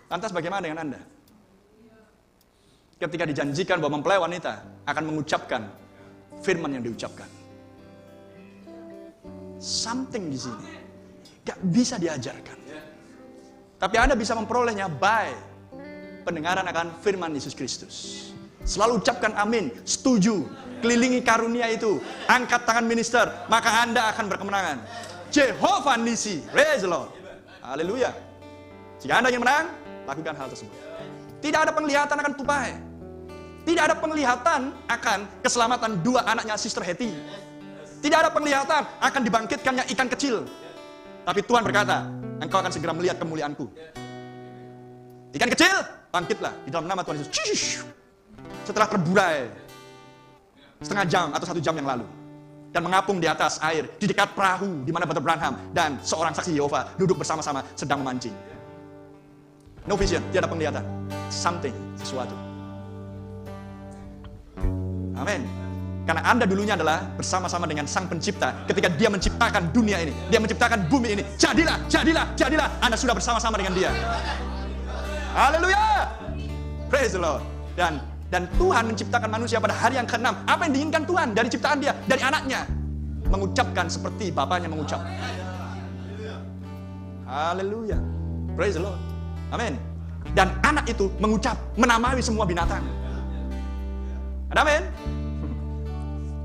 Lantas bagaimana dengan Anda? Ketika dijanjikan bahwa mempelai wanita akan mengucapkan firman yang diucapkan. Something di sini gak bisa diajarkan. Tapi Anda bisa memperolehnya by pendengaran akan firman Yesus Kristus. Selalu ucapkan amin, setuju, kelilingi karunia itu, angkat tangan minister, maka Anda akan berkemenangan. Jehovah Nisi, praise the Lord. Haleluya. Jika Anda ingin menang, lakukan hal tersebut. Tidak ada penglihatan akan tupai. Tidak ada penglihatan akan keselamatan dua anaknya Sister Hetty. Tidak ada penglihatan akan dibangkitkannya ikan kecil. Tapi Tuhan berkata, engkau akan segera melihat kemuliaanku. Ikan kecil, bangkitlah di dalam nama Tuhan Yesus. Setelah terburai setengah jam atau 1 jam yang lalu. Dan mengapung di atas air, di dekat perahu di mana Brother Branham dan seorang saksi Yehova duduk bersama-sama sedang memancing. No vision, tiada penglihatan. Something, sesuatu. Amin. Karena Anda dulunya adalah bersama-sama dengan Sang Pencipta ketika Dia menciptakan dunia ini. Dia menciptakan bumi ini. Jadilah, jadilah, jadilah. Anda sudah bersama-sama dengan Dia. Haleluya. Praise the Lord. Dan Tuhan menciptakan manusia pada hari yang ke-6. Apa yang diinginkan Tuhan dari ciptaan Dia? Dari anaknya. Mengucapkan seperti Bapaknya mengucap. Haleluya. Praise the Lord. Amin. Dan anak itu mengucap, menamai semua binatang. Ada amin?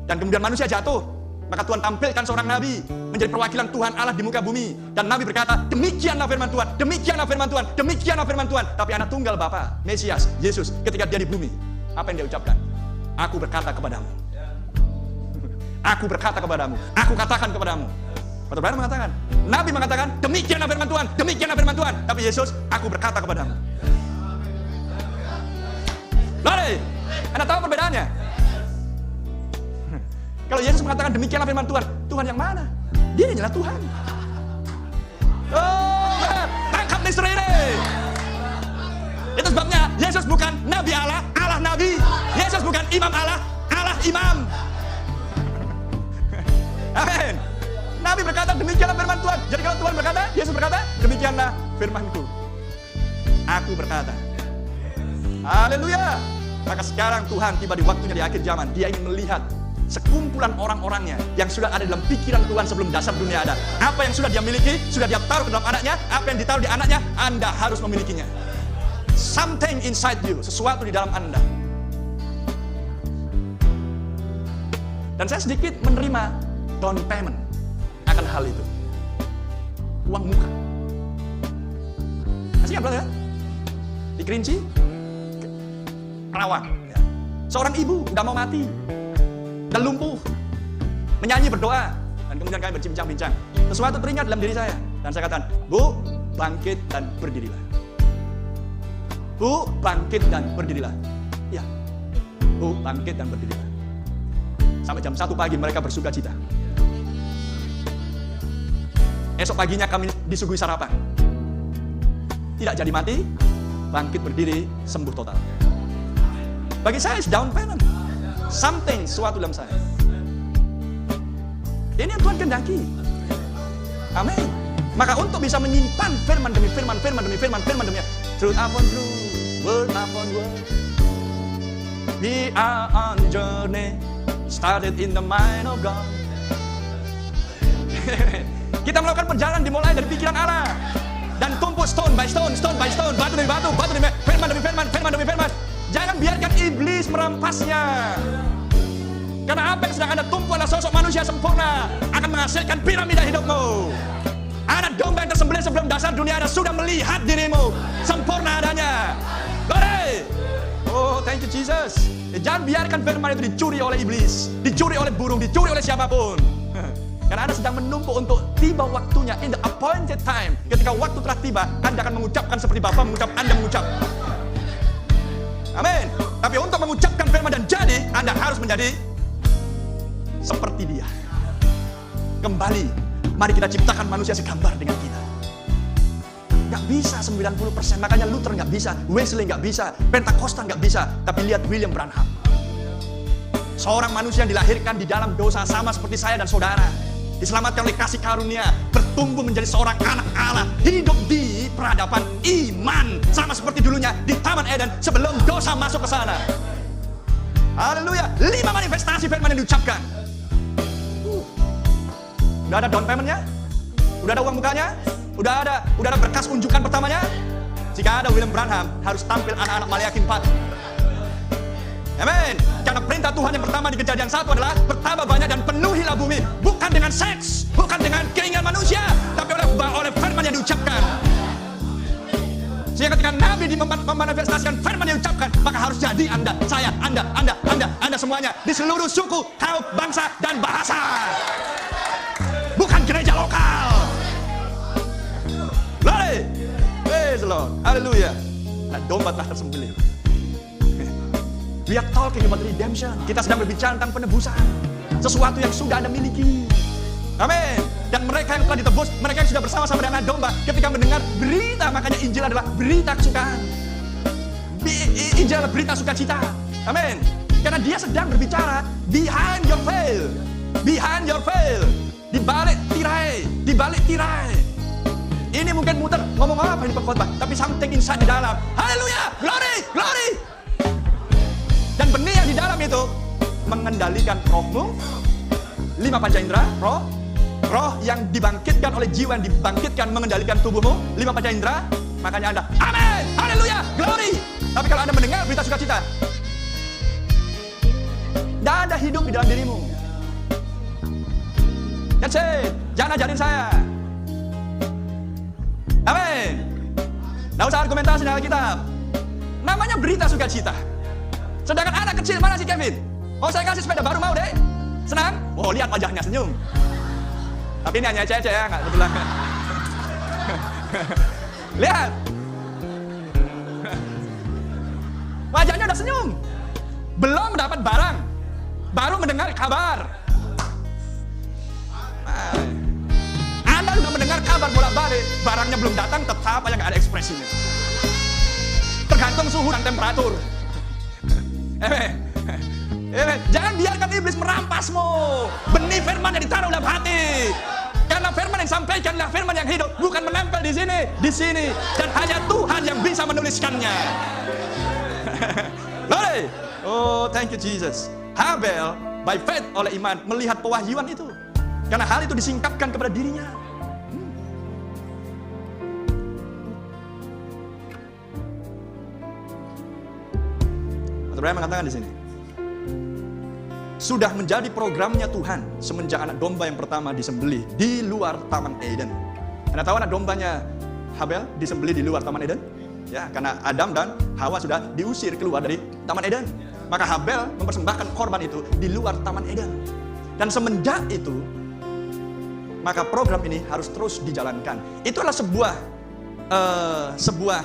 Dan kemudian manusia jatuh. Maka Tuhan tampilkan seorang nabi menjadi perwakilan Tuhan Allah di muka bumi. Dan nabi berkata, demikianlah firman Tuhan, demikianlah firman Tuhan, demikianlah firman Tuhan. Tapi anak tunggal Bapa, Mesias, Yesus, ketika Dia di bumi, apa yang Dia ucapkan? Aku berkata kepadamu. Aku berkata kepadamu. Aku katakan kepadamu. Brother Branham mengatakan, nabi mengatakan, demikianlah firman Tuhan, demikianlah firman Tuhan. Tapi Yesus, aku berkata kepadamu. Lari, Anda tahu perbedaannya? Kalau Yesus mengatakan demikianlah firman Tuhan, Tuhan yang mana? Dia adalah Tuhan. Oh, tangkap misteri ini. Itu sebabnya Yesus bukan Nabi Allah, Allah Nabi. Yesus bukan Imam Allah, Allah Imam. Amin. Nabi berkata demikianlah firman Tuhan. Jadi kalau Tuhan berkata, Yesus berkata, demikianlah firmanku. Aku berkata. Haleluya. Maka sekarang Tuhan tiba di waktunya di akhir zaman. Dia ingin melihat sekumpulan orang-orangnya yang sudah ada dalam pikiran Tuhan sebelum dasar dunia ada. Apa yang sudah Dia miliki, sudah Dia taruh ke dalam anaknya. Apa yang ditaruh di anaknya, Anda harus memilikinya. Something inside you, sesuatu di dalam Anda. Dan saya sedikit menerima down payment akan hal itu. Uang muka. Masih ingat ya? Di Kerinci, Kerawang. Seorang ibu udah mau mati dan lumpuh, menyanyi berdoa, dan kemudian kami berbincang-bincang. Sesuatu teringat dalam diri saya, dan saya katakan, Bu, bangkit dan berdirilah. Bu, bangkit dan berdirilah. Ya, Bu, bangkit dan berdirilah. Sampai jam 1 pagi mereka bersuka cita. Esok paginya kami disuguhi sarapan. Tidak jadi mati, bangkit berdiri, sembuh total. Bagi saya, down payment. Something, sesuatu dalam saya. Ini yang Tuhan kehendaki. Amin. Maka untuk bisa menyimpan firman demi firman, firman demi firman, firman demi truth upon truth, word upon word. We are on journey, started in the mind of God. Kita melakukan perjalanan dimulai dari pikiran Allah. Dan tumpuk stone by stone, stone by stone, batu demi batu, batu demi firman demi firman, firman demi firman. Jangan biarkan iblis merampasnya. Karena apa yang sedang Anda tumpuk adalah sosok manusia sempurna, akan menghasilkan piramida hidupmu. Anak domba yang tersembelih sebelum dasar dunia Anda sudah melihat dirimu sempurna adanya. Glory. Oh, thank you Jesus. Jangan biarkan firman itu dicuri oleh iblis, dicuri oleh burung, dicuri oleh siapapun. Karena Anda sedang menumpuk untuk tiba waktunya in the appointed time. Ketika waktu telah tiba, Anda akan mengucapkan seperti Bapa mengucap, Anda mengucap. Amin. Tapi untuk mengucapkan firman dan jadi, Anda harus menjadi seperti Dia. Kembali, mari kita ciptakan manusia segambar dengan kita. Gak bisa 90%, makanya Luther gak bisa, Wesley gak bisa, Pentakosta gak bisa. Tapi lihat William Branham, seorang manusia yang dilahirkan di dalam dosa sama seperti saya dan saudara, diselamatkan oleh kasih karunia, bertumbuh menjadi seorang anak Allah, hidup di peradaban iman sama Eden sebelum dosa masuk ke sana. Haleluya. 5 manifestasi firman yang diucapkan. Udah ada down payment-nya? Udah ada uang mukanya? Udah ada berkas unjukan pertamanya? Jika ada William Branham, harus tampil anak-anak Maliaki 4. Amin. Karena perintah Tuhan yang pertama di Kejadian 1 adalah bertambah banyak dan penuhilah bumi. Bukan dengan seks, bukan dengan keinginan manusia, tapi oleh firman yang diucapkan. Sehingga ketika Nabi memanifestasikan firman yang diucapkan, maka harus jadi Anda, saya, Anda semuanya di seluruh suku, kaum, bangsa, dan bahasa. Bukan gereja lokal. Glory. Praise the Lord. Haleluya. Nah, domba telah tersembelih. We are talking about redemption. Kita sedang berbicara tentang penebusan. Sesuatu yang sudah Anda miliki. Amin. Dan mereka yang telah ditebus, mereka yang sudah bersama-sama dengan domba, ketika mendengar berita, makanya Injil adalah berita kesukaan. Injil adalah berita sukacita. Amin. Karena dia sedang berbicara behind your veil. Behind your veil. Di balik tirai. Ini mungkin muter, ngomong apa ini pengkhotbah, tapi something inside di dalam. Haleluya. Glory. Dan benih yang di dalam itu mengendalikan rohmu, 5 panca indera, roh yang dibangkitkan oleh jiwa yang dibangkitkan mengendalikan tubuhmu, 5 panca indera. Makanya Anda, amin, haleluya, glory. Tapi kalau Anda mendengar berita sukacita, tidak ada hidup di dalam dirimu. That's it. Jangan ajarin saya. Amin. Tidak usah argumentasi dengan Alkitab. Namanya berita sukacita. Sedangkan anak kecil, mana si Kevin? Oh, saya kasih sepeda baru, mau deh? Senang? Oh, lihat wajahnya senyum. Tapi ini hanya ece-ece ya, nggak betulan. Lihat. Wajahnya udah senyum. Belum mendapat barang. Baru mendengar kabar. Anda sudah mendengar kabar bolak-balik, barangnya belum datang, tetap aja nggak ada ekspresinya. Tergantung suhu dan temperatur. Jangan biarkan iblis merampasmu. Benih firman yang ditaruh dalam hati. Karena firman yang disampaikan adalah firman yang hidup, bukan menempel di sini, dan hanya Tuhan yang bisa menuliskannya. Oh, thank you Jesus. Habel by faith oleh iman melihat pewahyuan itu. Karena hal itu disingkapkan kepada dirinya. Abraham mengatakan di sini, sudah menjadi programnya Tuhan semenjak anak domba yang pertama disembelih di luar Taman Eden. Anda tahu anak dombanya Habel disembelih di luar Taman Eden? Ya, karena Adam dan Hawa sudah diusir keluar dari Taman Eden. Maka Habel mempersembahkan korban itu di luar Taman Eden. Dan semenjak itu, maka program ini harus terus dijalankan. Itu adalah sebuah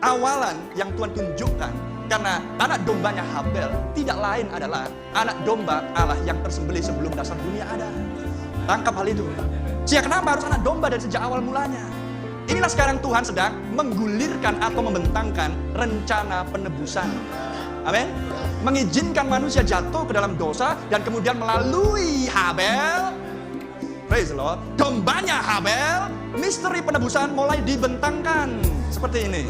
awalan yang Tuhan tunjukkan. Karena anak dombanya Habel tidak lain adalah anak domba Allah yang tersembelih sebelum dasar dunia ada. Tangkap hal itu. Sehingga kenapa harus anak domba dari sejak awal mulanya? Inilah sekarang Tuhan sedang menggulirkan atau membentangkan rencana penebusan. Amin. Mengizinkan manusia jatuh ke dalam dosa dan kemudian melalui Habel, praise the Lord, dombanya Habel, misteri penebusan mulai dibentangkan seperti ini.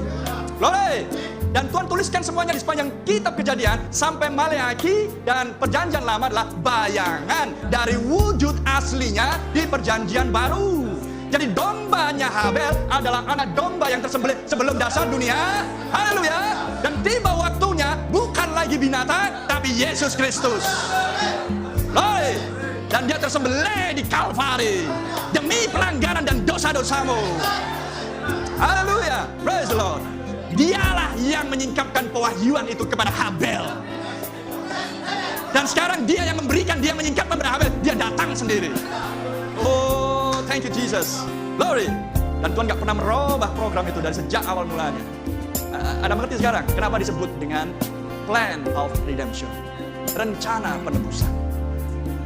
Glory. Dan Tuhan tuliskan semuanya di sepanjang kitab Kejadian sampai Maleaki, dan perjanjian lama adalah bayangan dari wujud aslinya di perjanjian baru. Jadi dombanya Habel adalah anak domba yang tersembelih sebelum dasar dunia. Haleluya. Dan tiba waktunya bukan lagi binatang tapi Yesus Kristus. Glory. Dan dia tersembelih di Kalvari demi pelanggaran dan dosa-dosamu. Haleluya. Praise the Lord. Dialah yang menyingkapkan pewahyuan itu kepada Habel. Dan sekarang dia yang memberikan, dia menyingkapkan kepada Habel. Dia datang sendiri. Oh, thank you Jesus. Glory. Dan Tuhan gak pernah merubah program itu dari sejak awal mulanya. Anda mengerti sekarang kenapa disebut dengan plan of redemption, rencana penebusan.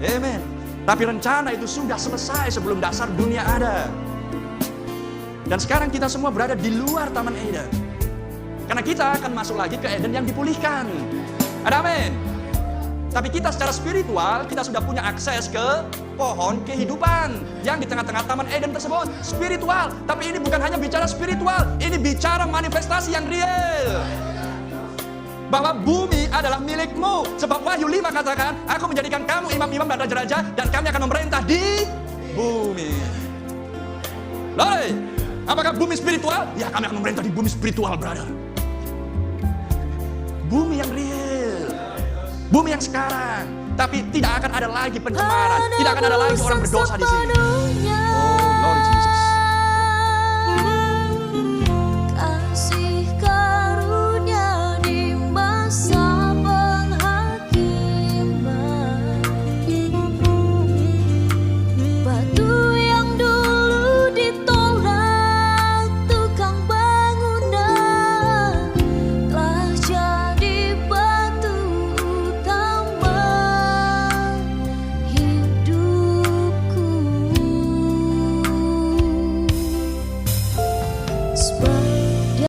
Amen. Tapi rencana itu sudah selesai sebelum dasar dunia ada. Dan sekarang kita semua berada di luar Taman Eden. Karena kita akan masuk lagi ke Eden yang dipulihkan. Ada amin. Tapi kita secara spiritual, kita sudah punya akses ke pohon kehidupan yang di tengah-tengah Taman Eden tersebut. Spiritual, tapi ini bukan hanya bicara spiritual, ini bicara manifestasi yang real. Bahwa bumi adalah milikmu. Sebab Wahyu 5 katakan, aku menjadikan kamu imam-imam dan raja-raja, dan kami akan memerintah di bumi. Loi, apakah bumi spiritual? Ya, kami akan memerintah di bumi spiritual, brother. Bumi yang real, bumi yang sekarang. Tapi tidak akan ada lagi pencemaran, tidak akan ada lagi orang berdosa di sini.